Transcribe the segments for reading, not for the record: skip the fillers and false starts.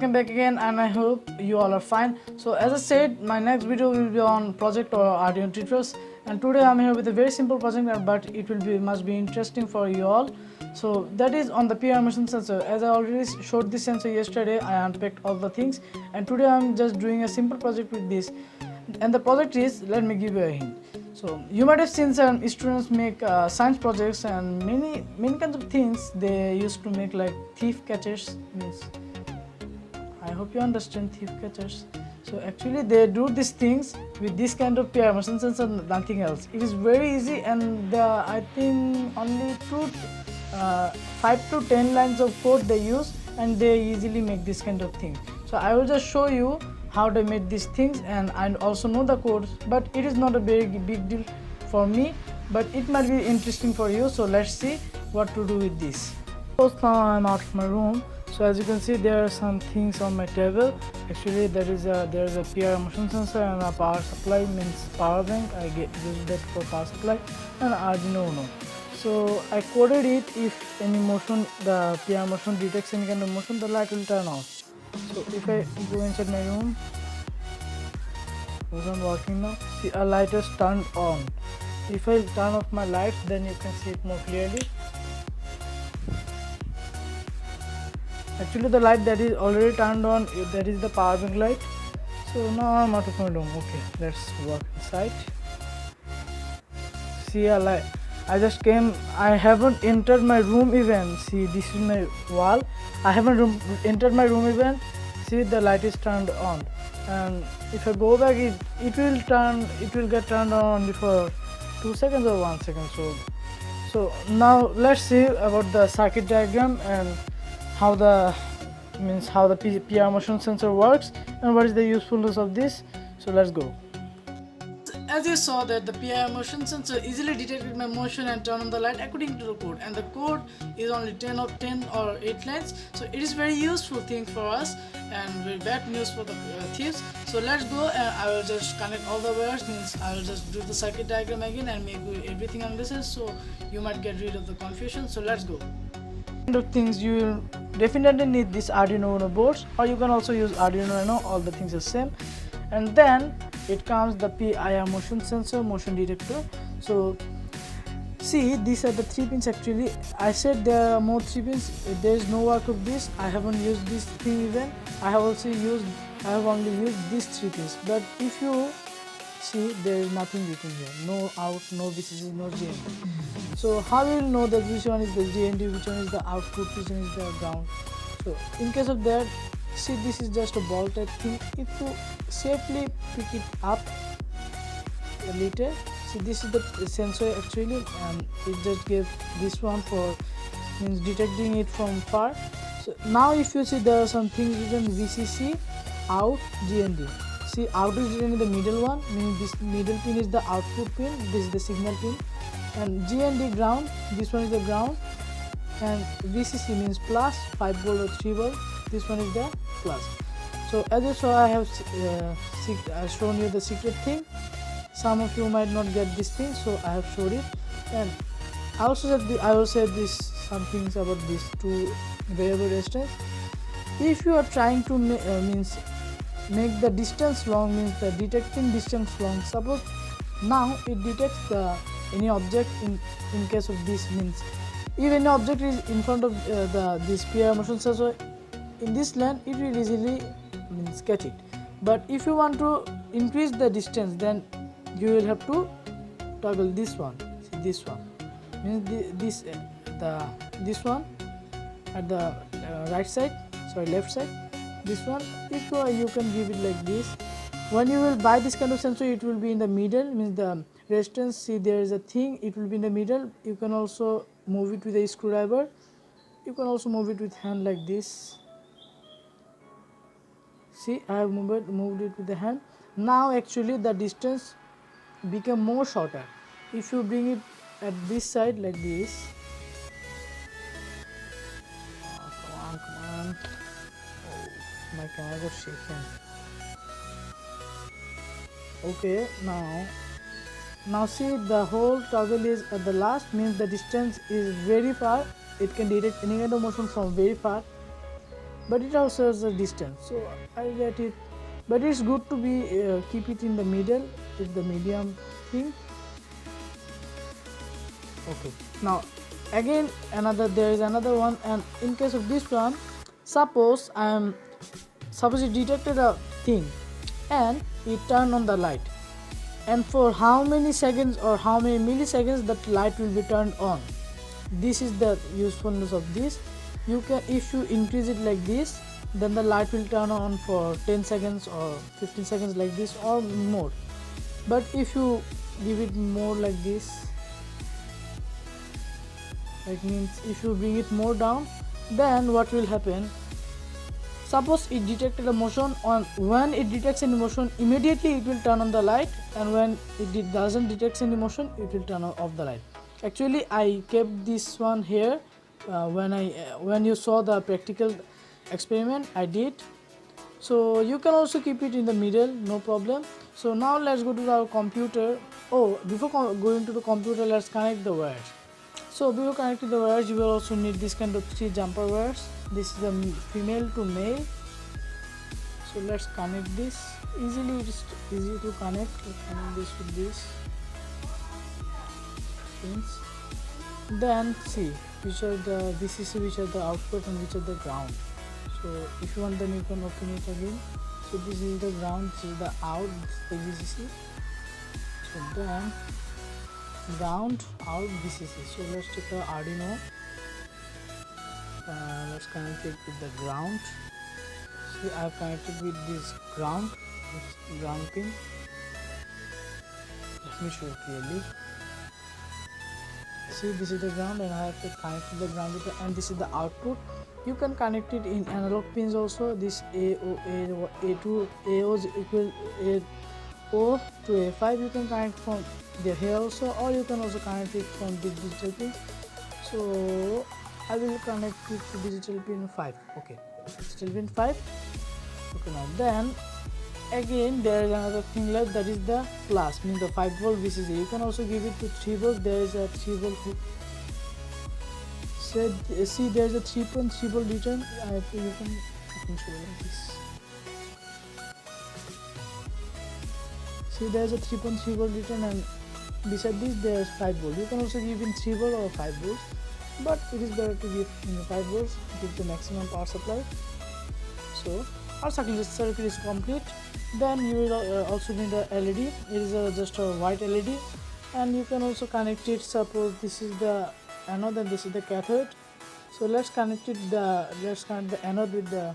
welcome back again, and I hope you all are fine. So as I said, my next video will be on project or Arduino tutors, and today I'm here with a very simple project, but it will be must be interesting for you all. So that is on the PIR motion sensor. As I already showed this sensor yesterday, I unpacked all the things, and today I'm just doing a simple project with this. And the project is, let me give you a hint. So you might have seen some students make science projects and many kinds of things they used to make, like thief catchers. Means I hope you understand thief catchers. So actually they do these things with this kind of PIR motion sensor, nothing else. It is very easy, and I think only 5 to 10 lines of code they use, and they easily make this kind of thing. So I will just show you how they made these things, and I also know the codes, but it is not a very big deal for me, but it might be interesting for you. So let's see what to do with this. So now I'm out of my room. So as you can see, there are some things on my table. Actually there is a PIR motion sensor and a power supply, means power bank. I use that for power supply, and Arduino Uno. So I coded it, if any motion, the PIR motion detects any kind of motion, the light will turn off. So if I go inside my room, it's not working now. See, a light has turned on. If I turn off my lights, then you can see it more clearly. Actually the light that is already turned on, that is the power bank light. So now I'm out of my room. Okay, let's walk inside. See, a light. I just came, I haven't entered my room even. See, this is my wall. I haven't entered my room even. See, the light is turned on, and if I go back, it will get turned on before 2 seconds or 1 second. So now let's see about the circuit diagram and how the PIR motion sensor works and what is the usefulness of this. So let's go. As you saw that the PIR motion sensor easily detected my motion and turned on the light according to the code, and the code is only 10 or 8 lines. So it is very useful thing for us and very bad news for the thieves. So let's go, and I will just connect all the wires, means I will just do the circuit diagram again and make everything understood, so you might get rid of the confusion. So let's go. Kind of things you will definitely need this Arduino Uno boards, or you can also use Arduino Uno, all the things are same. And then it comes the PIR motion sensor, motion detector. So see, these are the 3 pins. Actually I said there are more 3 pins. There is no work of this. I haven't used this thing even. I have only used these 3 pins, but if you see, there is nothing written here, no out, no VCC, no GND. So how you will know that which one is the GND, which one is the output, which one is the ground? So in case of that, see, this is just a ball type thing. If you safely pick it up a little, see, this is the sensor actually, and it just gave this one for, means detecting it from far. So now if you see, there are some things written VCC, out, GND. See, out is written in the middle one, means this middle pin is the output pin, this is the signal pin, and GND ground, this one is the ground, and VCC means plus 5 volt or 3 volt, this one is the plus. So as you saw, I have shown you the secret thing. Some of you might not get this thing, so I have showed it. And I also said some things about these 2 variable resistance. If you are trying to make the distance long, means the detecting distance long, suppose now it detects any object in case of this, means if any object is in front of this PIR motion sensor in this lane, it will easily catch it. But if you want to increase the distance, then you will have to toggle this one. See, this one means this one at the right side, sorry, left side, this one. If you can give it like this. When you will buy this kind of sensor, it will be in the middle, means the resistance, see, there is a thing, it will be in the middle. You can also move it with a screwdriver, you can also move it with hand like this. See, I have moved it with the hand. Now actually the distance become more shorter. If you bring it at this side like this, come on, oh, my camera got shaken. Okay, now see, the whole toggle is at the last, means the distance is very far. It can detect any kind of motion from very far. but it also has a distance, so I get it. But it's good to be keep it in the middle, with the medium thing. Okay, now again there is another one, and in case of this one, suppose it detected a thing and it turned on the light, and for how many seconds or how many milliseconds that light will be turned on. This is the usefulness of this. You can, if you increase it like this, then the light will turn on for 10 seconds or 15 seconds like this or more. But if you give it more like this, like means if you bring it more down, then what will happen, suppose it detected a motion, on when it detects any motion, immediately it will turn on the light, and when it doesn't detect any motion, it will turn off the light. Actually I kept this one here when you saw the practical experiment I did, so you can also keep it in the middle, no problem. So now let's go to our computer. Oh, before going to the computer, let's connect the wires. So before connecting the wires, you will also need this kind of 3 jumper wires. This is the female to male. So let's connect this. Easily, it is easy to connect. Let's connect this with this pins. Then see which are the VCC, which are the output, and which are the ground. So if you want, then you can open it again. So this is the ground, this is the out, this is the VCC. So then ground, out, VCC. So let's take the Arduino. Let's connect it with the ground. See, I have connected with this ground pin. Let me show it clearly. See, this is the ground, and I have to connect to the ground with the, and this is the output. You can connect it in analog pins also. This A2 AO is equal O to A5. You can connect from here also, or you can also connect it from the digital pins. So I will connect it to digital pin 5. Okay, digital pin 5. Okay, now then again there is another thing left, that is the plus, means the 5 volt VCC. You can also give it to 3 volt. There is a 3 volt. See, there is a 3.3 volt return. You can show like this. See, there is a 3.3 volt return, and beside this there is 5 volt. You can also give in 3 volt or 5 volts, but it is better to give in 5 volts, give the maximum power supply. So our circuit is complete. Then you will also need a LED. It is just a white LED, and you can also connect it. Suppose this is the anode and this is the cathode. So let's connect the anode with the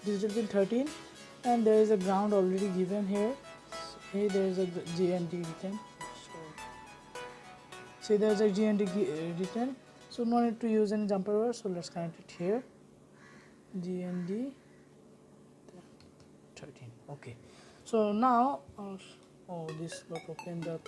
digital pin 13, and there is a ground already given here. Here there is a GND written. So there is a GND written. So no need to use any jumper wire. So let's connect it here. GND 13. Okay. So now, this got opened up.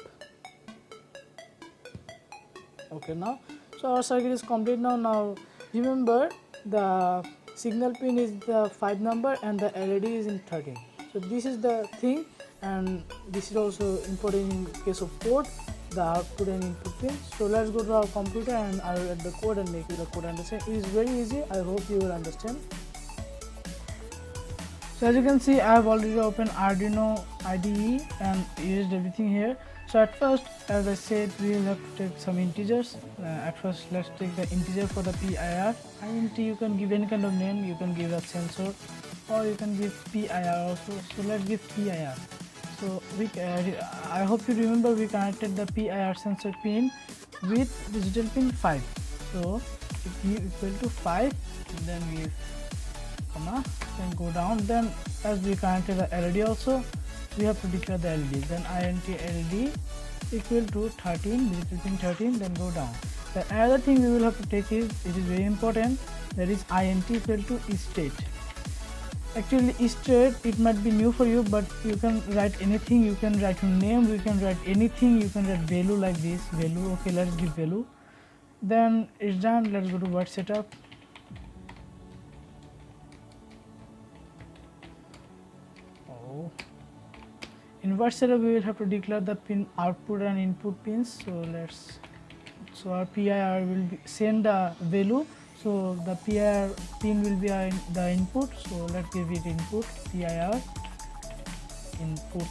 Okay, now, so our circuit is complete now. Now remember, the signal pin is the 5 number and the LED is in 13. So this is the thing, and this is also important in case of port, the output and input pin. So let's go to our computer, and I will add the code and make you the code understand. It is very easy. I hope you will understand. So as you can see, I have already opened Arduino IDE and used everything here. So at first, as I said, we will have to take some integers. At first, let's take the integer for the PIR. INT, you can give any kind of name. You can give a sensor, or you can give PIR also. So let's give PIR. So I hope you remember we connected the PIR sensor pin with digital pin 5. So if u equal to 5, then we comma, then go down. Then as we connected the LED also, we have to declare the LED. Then int LED equal to 13, digital pin 13, then go down. The other thing we will have to take is, it is very important, that is int equal to state. Actually state, it might be new for you, but you can write anything. You can write your name, you can write anything, you can write value like this, value. Okay, let's give value. Then it's done. Let's go to word setup. In word setup, we will have to declare the pin output and input pins. So our PIR will send the value. So the PIR pin will be the input, so let's give it input, PIR input.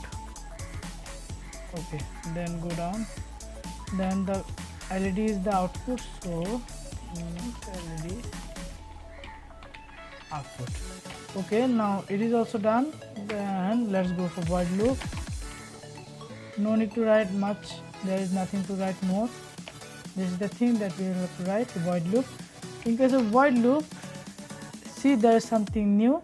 Okay, then go down, then the LED is the output, so LED output. Okay, now it is also done. Then let's go for void loop. No need to write much, there is nothing to write more. This is the thing that we will have to write, void loop. In case of void loop, see there is something new.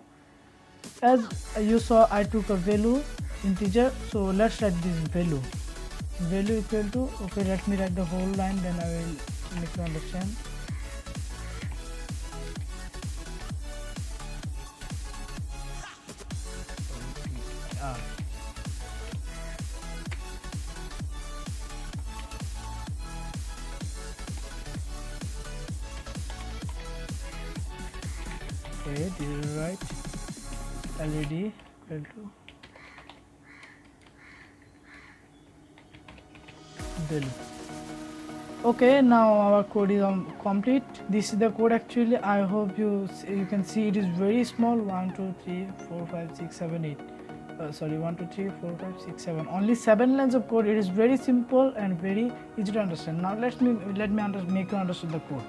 As you saw, I took a value integer, so let's write this value equal to, okay, let me write the whole line, then I will make you understand. Okay, this is right. LED equal to value. Okay, now our code is complete. This is the code actually. I hope you can see it is very small. 1 2 3 4 5 6 7 8 sorry, 1 2 3 4 5 6 7, only 7 lines of code. It is very simple and very easy to understand. Now let me make you understand the code.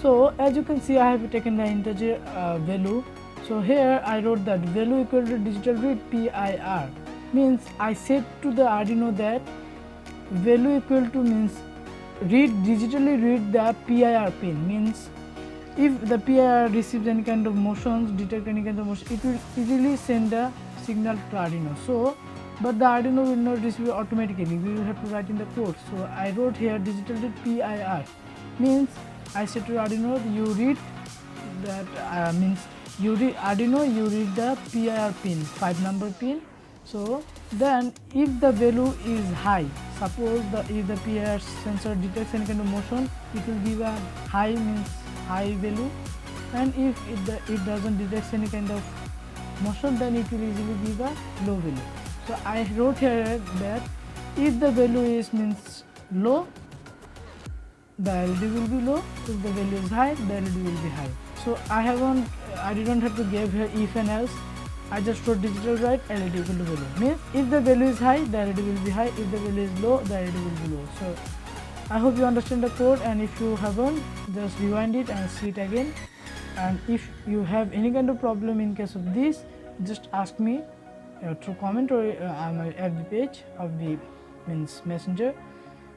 So as you can see, I have taken the integer value. So here I wrote that value equal to digital read PIR, means I said to the Arduino that value equal to means digitally read the PIR pin, means if the PIR receives any kind of motions, detect any kind of motion, it will easily send a signal to Arduino. So but the Arduino will not receive it automatically, we will have to write in the code. So I wrote here digital read PIR, means I said to Arduino, you read that means you read Arduino, you read the PIR pin, 5-number pin. So then if the value is high, suppose if the PIR sensor detects any kind of motion, it will give a high, means high value, and if it doesn't detect any kind of motion, then it will easily give a low value. So I wrote here that if the value is means low, the LED will be low. If the value is high, the LED will be high. So I didn't have to give here if and else. I just wrote digital write LED equal to value. Means if the value is high, the LED will be high. If the value is low, the LED will be low. So I hope you understand the code, and if you haven't, just rewind it and see it again. And if you have any kind of problem in case of this, just ask me through comment or on my FB page of the means messenger.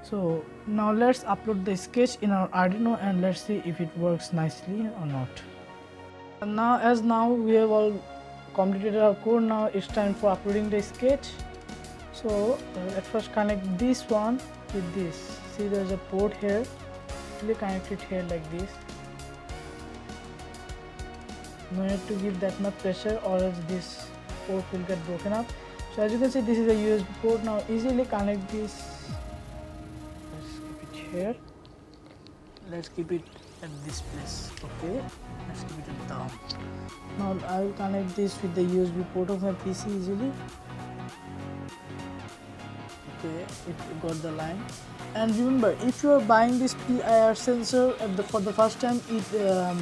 So now let's upload the sketch in our Arduino and let's see if it works nicely or not. And now we have all completed our code. Now it's time for uploading the sketch. So at first connect this one with this. See, there's a port here. Simply connect it here like this. No need to give that much pressure or else this port will get broken up. So as you can see, this is a USB port. Now easily connect this. Let's keep it here. Let's keep it at this place. Okay, let's keep it at down. Now I will connect this with the USB port of my PC easily. Okay, it got the line. And remember, if you are buying this PIR sensor for the first time,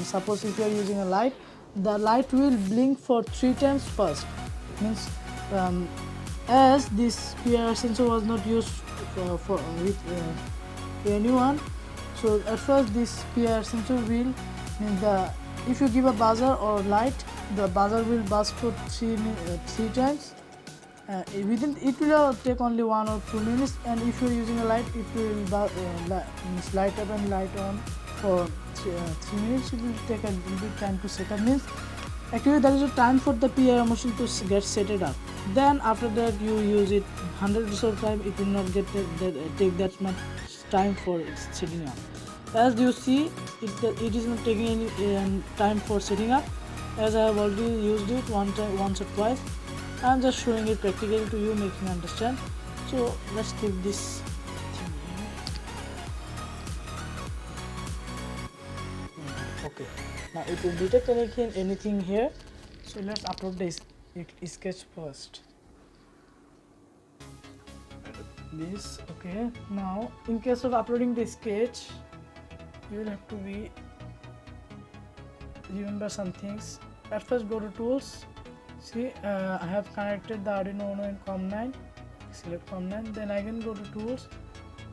suppose if you are using a light, the light will blink for 3 times first. Means as this PIR sensor was not used with anyone, so at first this PIR sensor will if you give a buzzer or light, the buzzer will buzz for 3 times. It will take only 1 or 2 minutes, and if you are using a light, it will light up and light on for 3 minutes. It will take a little bit time to set up. Means actually there is a time for the PIR machine to get set it up. Then after that you use it hundreds of times, it will not take that much time for setting up. As you see, it is not taking any time for setting up, as I have already used it once or twice. I am just showing it practically to you, making you understand. So let's keep this thing here. Okay, now it will detect anything here. So let's upload this sketch first. This, okay. Now in case of uploading the sketch, you will have to be remember some things. At first go to tools. See, I have connected the Arduino Uno in COM9. Select COM9. Then again go to tools.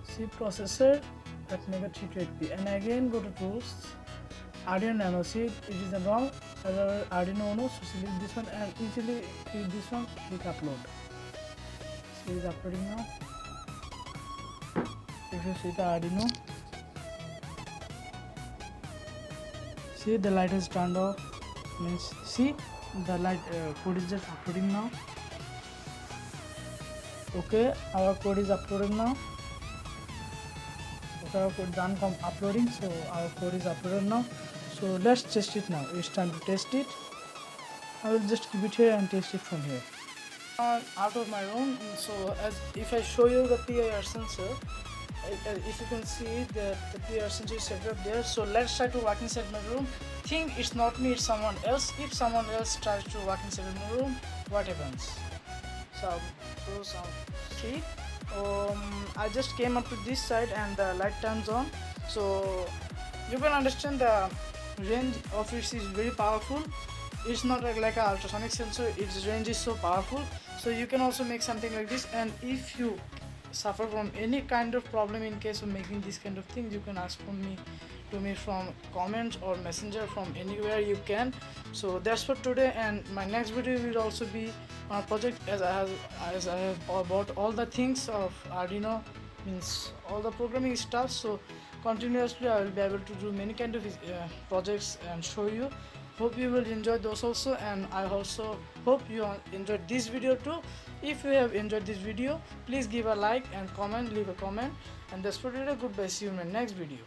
See processor Atmega 328P, and again go to tools. Arduino Nano. See, it is the wrong Arduino Uno. So select this one and easily click this one. Click upload. See, it is uploading now. If you see the Arduino, see the light is turned off. Means see the light code is just uploading now. Okay, our code is uploaded now. Okay, our code done uploading, so our code is uploaded now. So let's test it now. It's time to test it. I will just keep it here and test it from here. Out of my room. So as if I show you the PIR sensor, if you can see the PIR sensor is set up there. So let's try to walk inside my room. Think it's not me, it's someone else. If someone else tries to walk inside my room, what happens? So see, I just came up to this side and the light turns on. So you can understand the range of it is very powerful. It's not like an ultrasonic sensor, its range is so powerful. So you can also make something like this, and if you suffer from any kind of problem in case of making this kind of thing, you can ask to me from comments or messenger, from anywhere you can. So that's for today, and my next video will also be on a project as I have bought all the things of Arduino, means all the programming stuff. So continuously I will be able to do many kind of projects and show you. Hope you will enjoy those also, and I also hope you enjoyed this video too. If you have enjoyed this video, please give a like and comment, leave a comment, and that's for today. Goodbye, see you in my next video.